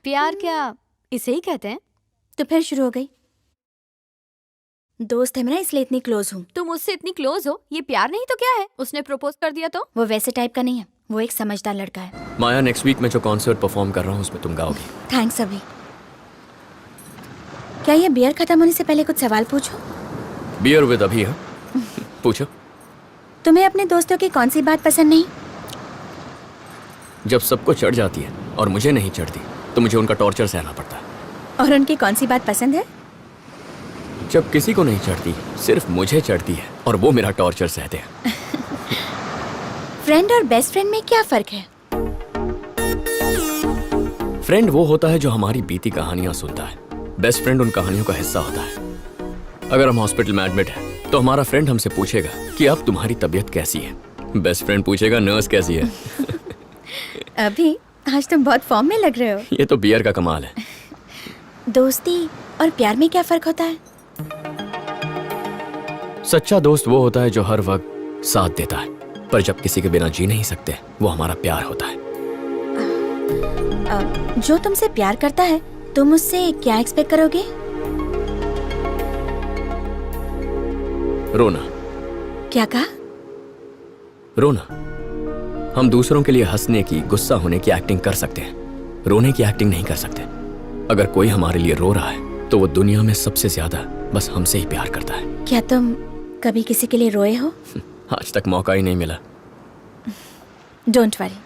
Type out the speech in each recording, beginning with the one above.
प्यार क्या इसे ही कहते हैं? तो फिर शुरू हो गई। दोस्त है मेरा इसलिए इतनी क्लोज हूँ। तुम उससे इतनी क्लोज हो, ये प्यार नहीं तो क्या है? उसने प्रपोज कर दिया तो? वो वैसे टाइप का नहीं है, वो एक समझदार लड़का है। माया, नेक्स्ट वीक में जो कॉन्सर्ट परफॉर्म कर रहा हूँ उसमें तुम गाओगी। थैंक्स अभी। क्या ये बियर खत्म होने से पहले कुछ सवाल पूछूं? बियर विद अभी है। पूछो। तुम्हें अपने दोस्तों की कौन सी बात पसंद नहीं? जब सबको चढ़ जाती है और मुझे नहीं चढ़ती तो मुझे उनका टॉर्चर सहना पड़ता है। और उनकी कौन सी बात पसंद है? जब किसी को नहीं चढ़ती, सिर्फ मुझे चढ़ती है और वो मेरा टॉर्चर सहते हैं। फ्रेंड और बेस्ट फ्रेंड में क्या फर्क है? फ्रेंड वो होता है जो हमारी बीती कहानियां सुनता है। बेस्ट फ्रेंड उन कहानियों का हिस्सा होता है। अगर हम हॉस्पिटल में एडमिट हैं तो हमारा फ्रेंड हमसे पूछेगा कि अब तुम्हारी तबीयत कैसी है। बेस्ट फ्रेंड पूछेगा नर्स कैसी है। अभी आज तुम बहुत फॉर्म में लग रहे हो। ये तो बियर का कमाल है। दोस्ती और प्यार में क्या फर्क होता है? सच्चा दोस्त वो होता है जो हर वक्त साथ देता है, पर जब किसी के बिना जी नहीं सकते वो हमारा प्यार होता है। जो तुमसे प्यार करता है तुम उससे क्या एक्सपेक्ट करोगे? रोना। क्या कहा? रोना। हम दूसरों के लिए हंसने की, गुस्सा होने की एक्टिंग कर सकते हैं, रोने की एक्टिंग नहीं कर सकते। अगर कोई हमारे लिए रो रहा है तो वो दुनिया में सबसे ज्यादा बस हमसे ही प्यार करता है। क्या तुम कभी किसी के लिए रोए हो? आज तक मौका ही नहीं मिला। डोंट वरी,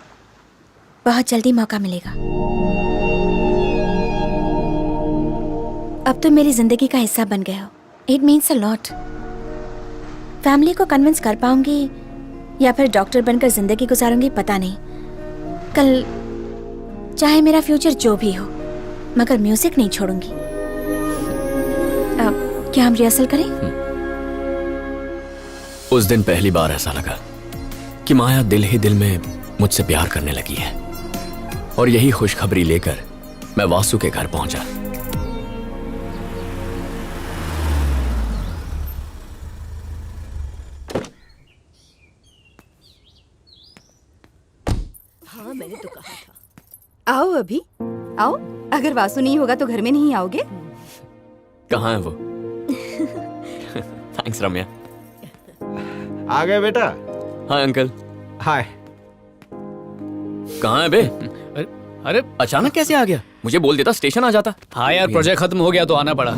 बहुत जल्दी मौका मिलेगा। अब तुम मेरी जिंदगी का हिस्सा बन गए हो। It means a lot. Family को कन्विंस कर पाऊंगी या फिर डॉक्टर बनकर जिंदगी गुजारूंगी पता नहीं। कल चाहे मेरा फ्यूचर जो भी हो, मगर म्यूजिक नहीं छोड़ूंगी। अब क्या हम रिहर्सल करें? उस दिन पहली बार ऐसा लगा कि माया दिल ही दिल में मुझसे प्यार करने लगी है। और यही खुशखबरी लेकर मैं वासु के घर पहुंचा। हाँ, मैंने तो कहा था। आओ अभी, आओ। अगर वासु नहीं होगा तो घर में नहीं आओगे? कहाँ है वो? थैंक्स रम्या। आ गए बेटा। Hi uncle. हाय। कहाँ है बे? अरे अचानक कैसे आ गया? मुझे बोल देता, स्टेशन आ जाता। हाँ यार, प्रोजेक्ट खत्म हो गया तो आना पड़ा।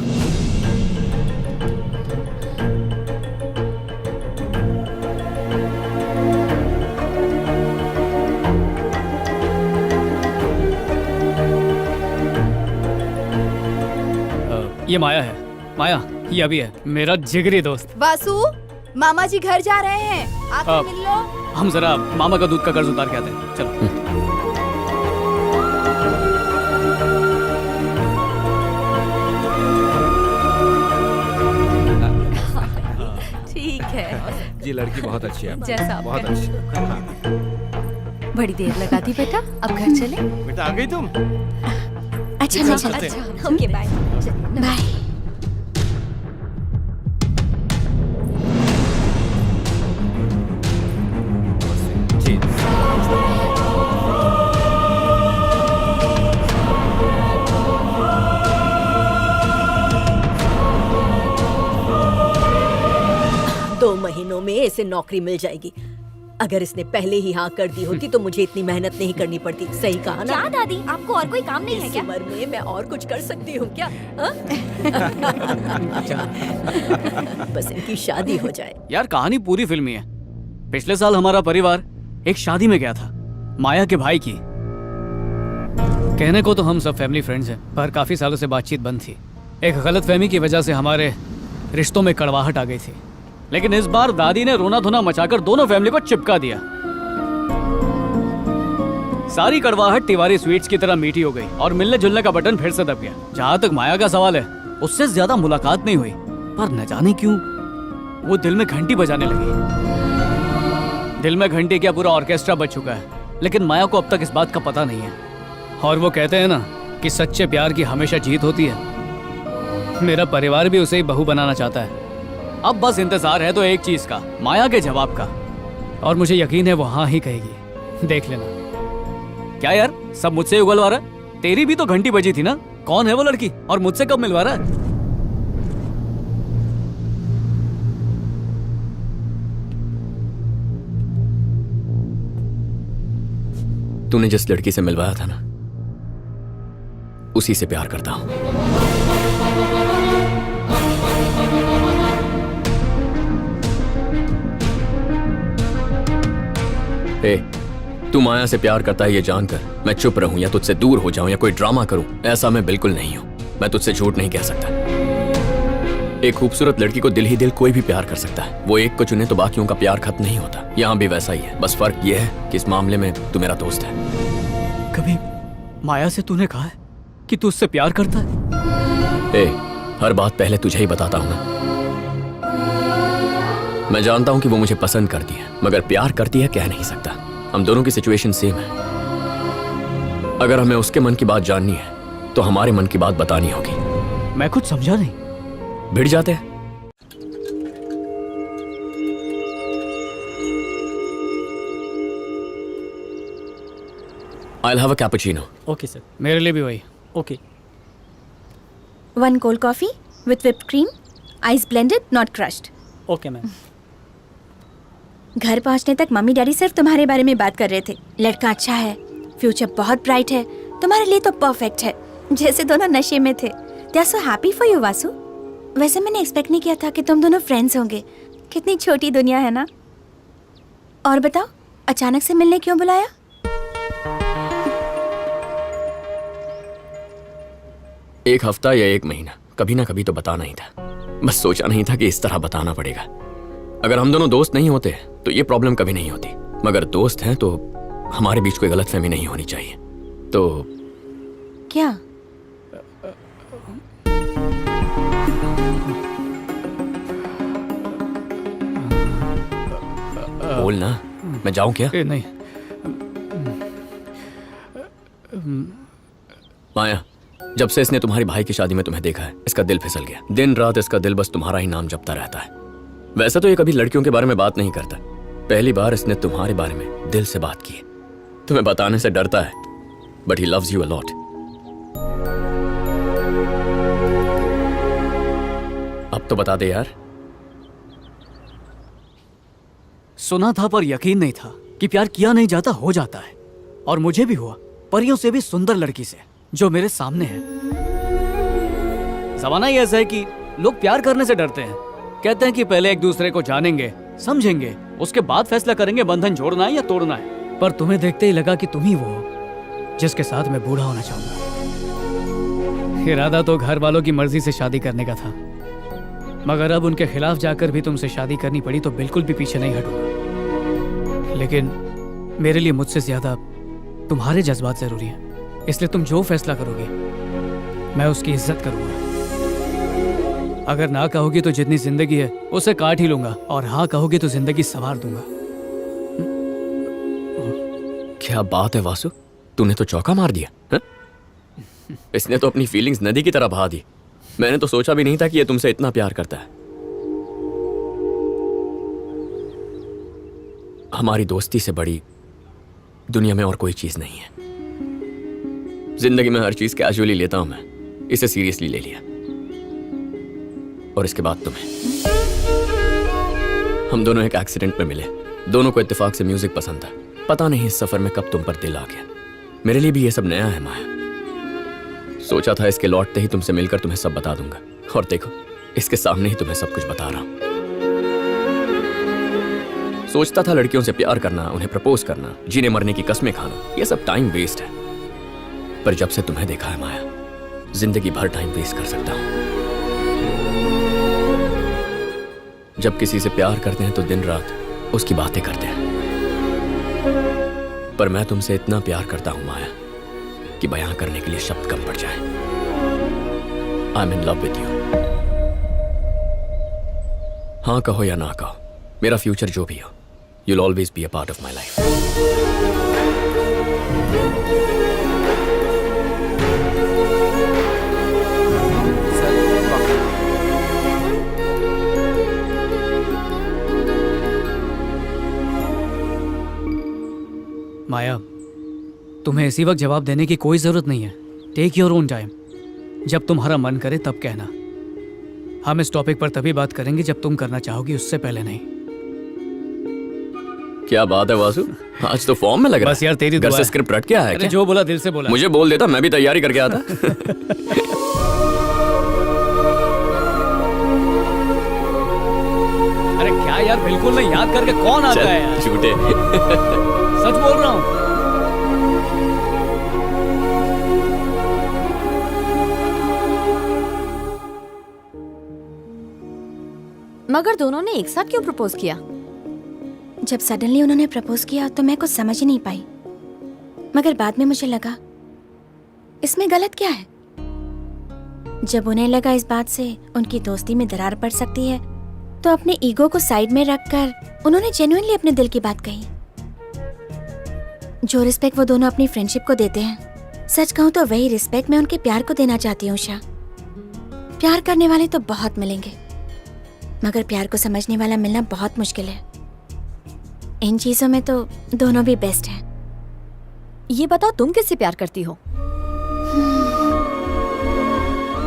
ये माया है। माया, ये अभी है, मेरा जिगरी दोस्त। वासु, मामा जी घर जा रहे हैं, आकर मिल लो। हम जरा मामा का दूध का कर्ज उतार के आते हैं। चलो। ठीक है जी, लड़की बहुत अच्छी है। जैसा आप बहुत कहें। अच्छी। बड़ी देर लगा दी बेटा, अब घर चले। बेटा आ गई तुम? अच्छा मैं चलती हूँ। अच्छा, ओके बाय। बाय। जी। दो महीनों में इसे नौकरी मिल जाएगी। अगर इसने पहले ही हाँ कर दी होती तो मुझे इतनी मेहनत नहीं करनी पड़ती। सही कहा ना? क्या दादी, आपको और कोई काम नहीं है इस क्या? उम्र में मैं और कुछ कर सकती हूँ क्या? हाँ? बस इनकी शादी हो जाए। यार कहानी पूरी फिल्मी है। पिछले साल हमारा परिवार एक शादी में गया था, माया के भाई की। कहने को तो हम सब फैमिली फ्रेंड्स हैं, पर काफी सालों से बातचीत बंद थी। एक गलतफहमी की वजह से हमारे रिश्तों में कड़वाहट आ गई थी। लेकिन इस बार दादी ने रोना धोना मचाकर दोनों फैमिली को चिपका दिया। सारी कड़वाहट तिवारी स्वीट्स की तरह मीठी हो गई और मिलने जुलने का बटन फिर से दब गया। जहां तक माया का सवाल है, उससे ज्यादा मुलाकात नहीं हुई, पर न जाने क्यों वो दिल में घंटी बजाने लगी। दिल में घंटी क्या, पूरा ऑर्केस्ट्रा बज चुका है, लेकिन माया को अब तक इस बात का पता नहीं है। और वो कहते हैं ना कि सच्चे प्यार की हमेशा जीत होती है। मेरा परिवार भी उसे ही बहू बनाना चाहता है। अब बस इंतजार है तो एक चीज का, माया के जवाब का। और मुझे यकीन है वो हाँ ही कहेगी। देख लेना। क्या यार, सब मुझसे ही उगलवा रहा है? तेरी भी तो घंटी बजी थी ना। कौन है वो लड़की और मुझसे कब मिलवा रहा है? तूने जिस लड़की से मिलवाया था ना, उसी से प्यार करता हूं। ए, तू माया से प्यार करता है ये जानकर मैं चुप रहूं या तुझसे दूर हो जाऊं या कोई ड्रामा करूं, ऐसा मैं बिल्कुल नहीं हूं। मैं तुझसे झूठ नहीं कह सकता। एक खूबसूरत लड़की को दिल ही दिल कोई भी प्यार कर सकता है। वो एक को चुने तो बाकियों का प्यार खत्म नहीं होता। यहां भी वैसा ही है, बस फर्क ये है कि इस मामले में तू मेरा दोस्त है। कभी माया से तूने कहा है कि तू उससे प्यार करता है? ए, हर बात पहले तुझे ही बताता हूं ना। मैं जानता हूं कि वो मुझे पसंद करती है, मगर प्यार करती है कह नहीं सकता। हम दोनों की सिचुएशन सेम है। अगर हमें उसके मन की बात जाननी है तो हमारे मन की बात बतानी होगी। मैं कुछ समझा नहीं। भिड़ जाते हैं। I'll have a cappuccino. Okay sir, मेरे लिए भी वही। Okay. 1 cold coffee with whipped cream, ice blended, not crushed. Okay ma'am. घर पहुंचने तक मम्मी डैडी सिर्फ तुम्हारे बारे में बात कर रहे थे। लड़का अच्छा है, फ्यूचर बहुत ब्राइट है, तुम्हारे लिए तो परफेक्ट है। जैसे दोनों नशे में थे। They are so happy for you, Vasu. वैसे मैंने एक्सपेक्ट नहीं किया था कि तुम दोनों फ्रेंड्स होंगे। कितनी छोटी दुनिया है ना। और बताओ, अचानक से मिलने क्यों बुलाया? एक हफ्ता या एक महीना, कभी ना कभी तो बताना ही था। बस सोचा नहीं था कि इस तरह बताना पड़ेगा। अगर हम दोनों दोस्त नहीं होते तो ये प्रॉब्लम कभी नहीं होती, मगर दोस्त हैं तो हमारे बीच कोई गलतफहमी नहीं होनी चाहिए। तो क्या? बोल ना, मैं जाऊं क्या? नहीं। माया, जब से इसने तुम्हारी भाई की शादी में तुम्हें देखा है, इसका दिल फिसल गया। दिन रात इसका दिल बस तुम्हारा ही नाम जपता रहता है। वैसे तो ये कभी लड़कियों के बारे में बात नहीं करता। पहली बार इसने तुम्हारे बारे में दिल से बात की। तुम्हें बताने से डरता है, but he loves you a lot. अब तो बता दे यार। सुना था पर यकीन नहीं था कि प्यार किया नहीं जाता हो जाता है। और मुझे भी हुआ, परियों से भी सुंदर लड़की से जो मेरे सामने है। जमाना ही ऐसा है कि लोग प्यार करने से डरते हैं। कहते हैं कि पहले एक दूसरे को जानेंगे, समझेंगे, उसके बाद फैसला करेंगे बंधन जोड़ना है या तोड़ना है। पर तुम्हें देखते ही लगा कि तुम ही वो हो जिसके साथ मैं बूढ़ा होना चाहूंगा। इरादा तो घर वालों की मर्जी से शादी करने का था, मगर अब उनके खिलाफ जाकर भी तुमसे शादी करनी पड़ी तो बिल्कुल भी पीछे नहीं हटूंगा। लेकिन मेरे लिए मुझसे ज्यादा तुम्हारे जज्बात जरूरी हैं, इसलिए तुम जो फैसला करोगे मैं उसकी इज्जत करूंगा। अगर ना कहोगी तो जितनी जिंदगी है उसे काट ही लूंगा, और हाँ कहोगी तो जिंदगी संवार दूंगा। क्या बात है वासु, तूने तो चौका मार दिया है? इसने तो अपनी फीलिंग्स नदी की तरह बहा दी। मैंने तो सोचा भी नहीं था कि ये तुमसे इतना प्यार करता है। हमारी दोस्ती से बड़ी दुनिया में और कोई चीज नहीं है। जिंदगी में हर चीज कैजुअली लेता हूं मैं, इसे सीरियसली ले लिया। और इसके बाद तुम्हें। हम दोनों एक एक्सीडेंट में मिले। दोनों को इत्तेफाक से म्यूजिक पसंद था। पता नहीं इस सफर में कब तुम पर दिल आ गया। मेरे लिए भी ये सब नया है माया। सोचा था इसके लौटते ही तुमसे मिलकर तुम्हें सब बता दूंगा, और देखो इसके सामने ही तुम्हें सब कुछ बता रहा हूं। सोचता था लड़कियों से प्यार करना, उन्हें प्रपोज करना, जीने मरने की कस्में खाना, ये सब टाइम वेस्ट है। पर जब से तुम्हें देखा है माया, जिंदगी भर टाइम वेस्ट कर सकता हूं। जब किसी से प्यार करते हैं तो दिन रात उसकी बातें करते हैं, पर मैं तुमसे इतना प्यार करता हूं माया कि बयां करने के लिए शब्द कम पड़ जाए। I am in love with you. हाँ कहो या ना कहो, मेरा फ्यूचर जो भी हो, you'll always be a part of my life. माया, तुम्हें इसी वक्त जवाब देने की कोई जरूरत नहीं है। Take your own time. जब तुम्हारा मन करे तब कहना। हम इस टॉपिक पर तभी बात करेंगे जब तुम करना चाहोगी, उससे पहले नहीं। क्या बात है वासु, आज तो फॉर्म में लग रहा बस यार, तेरी घर दुआ से है। स्क्रिप्ट रट के आया है अरे क्या? जो बोला दिल से बोला। मुझे बोल देता, मैं भी तैयारी करके आता। अरे क्या यार, बिल्कुल नहीं याद करके कौन आता है यार? झूठे। सच बोल रहा हूँ। मगर दोनों ने एक साथ क्यों प्रपोज किया? जब सडनली उन्होंने प्रपोज किया तो मैं कुछ समझ ही नहीं पाई, मगर बाद में मुझे लगा इसमें गलत क्या है। जब उन्हें लगा इस बात से उनकी दोस्ती में दरार पड़ सकती है, तो अपने ईगो को साइड में रखकर उन्होंने जेन्युइनली अपने दिल की बात कही। जो रिस्पेक्ट वो दोनों अपनी फ्रेंडशिप को देते हैं, सच कहूँ तो वही रिस्पेक्ट मैं उनके प्यार को देना चाहती हूँ। उषा, प्यार करने वाले तो बहुत मिलेंगे, मगर प्यार को समझने वाला मिलना बहुत मुश्किल है। इन चीजों में तो दोनों भी बेस्ट हैं। ये बताओ, तुम किससे प्यार करती हो?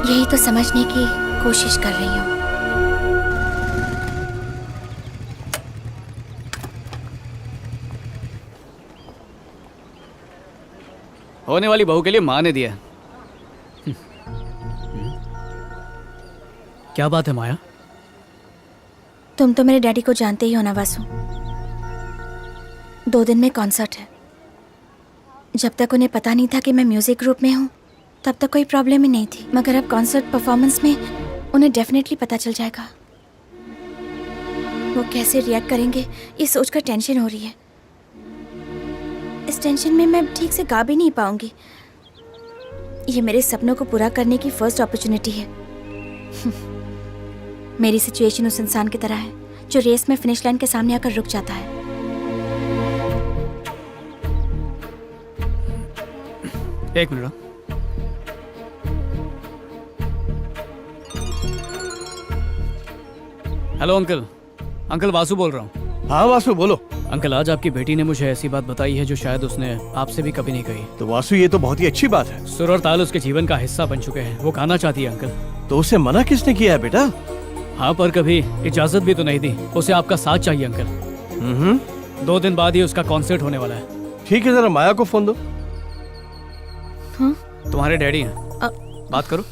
यही तो समझने की कोशिश कर रही हूँ। होने वाली बहू के लिए माँ ने दिया। क्या बात है माया? तुम तो मेरे डैडी को जानते ही हो ना वासु। 2 दिन में कॉन्सर्ट है। जब तक उन्हें पता नहीं था कि मैं म्यूजिक ग्रुप में हूँ, तब तक कोई प्रॉब्लम ही नहीं थी, मगर अब कॉन्सर्ट परफॉर्मेंस में उन्हें डेफिनेटली पता चल जाएगा। वो कैसे रिएक्ट करेंगे ये सोचकर टेंशन हो रही है। इस टेंशन में मैं ठीक से गा भी नहीं पाऊंगी। ये मेरे सपनों को पूरा करने की फर्स्ट अपॉर्चुनिटी है। मेरी सिचुएशन उस इंसान की तरह है जो रेस में फिनिश लाइन के सामने आकर रुक जाता है। एक minute. Hello uncle. Uncle Vasu बोल रहा हूँ। हाँ वासु बोलो। अंकल, आज आपकी बेटी ने मुझे ऐसी बात बताई है जो शायद उसने आपसे भी कभी नहीं कही। तो वासु ये तो बहुत ही अच्छी बात है। सुर और ताल उसके जीवन का हिस्सा बन चुके हैं। वो गाना चाहती है अंकल। तो उसे मना किसने किया है बेटा? हाँ, पर कभी इजाजत भी तो नहीं दी। उसे आपका साथ चाहिए अंकल। 2 दिन बाद ही उसका कॉन्सर्ट होने वाला है। ठीक है, जरा माया को फोन दो। तुम्हारे डैडी हैं, बात करो।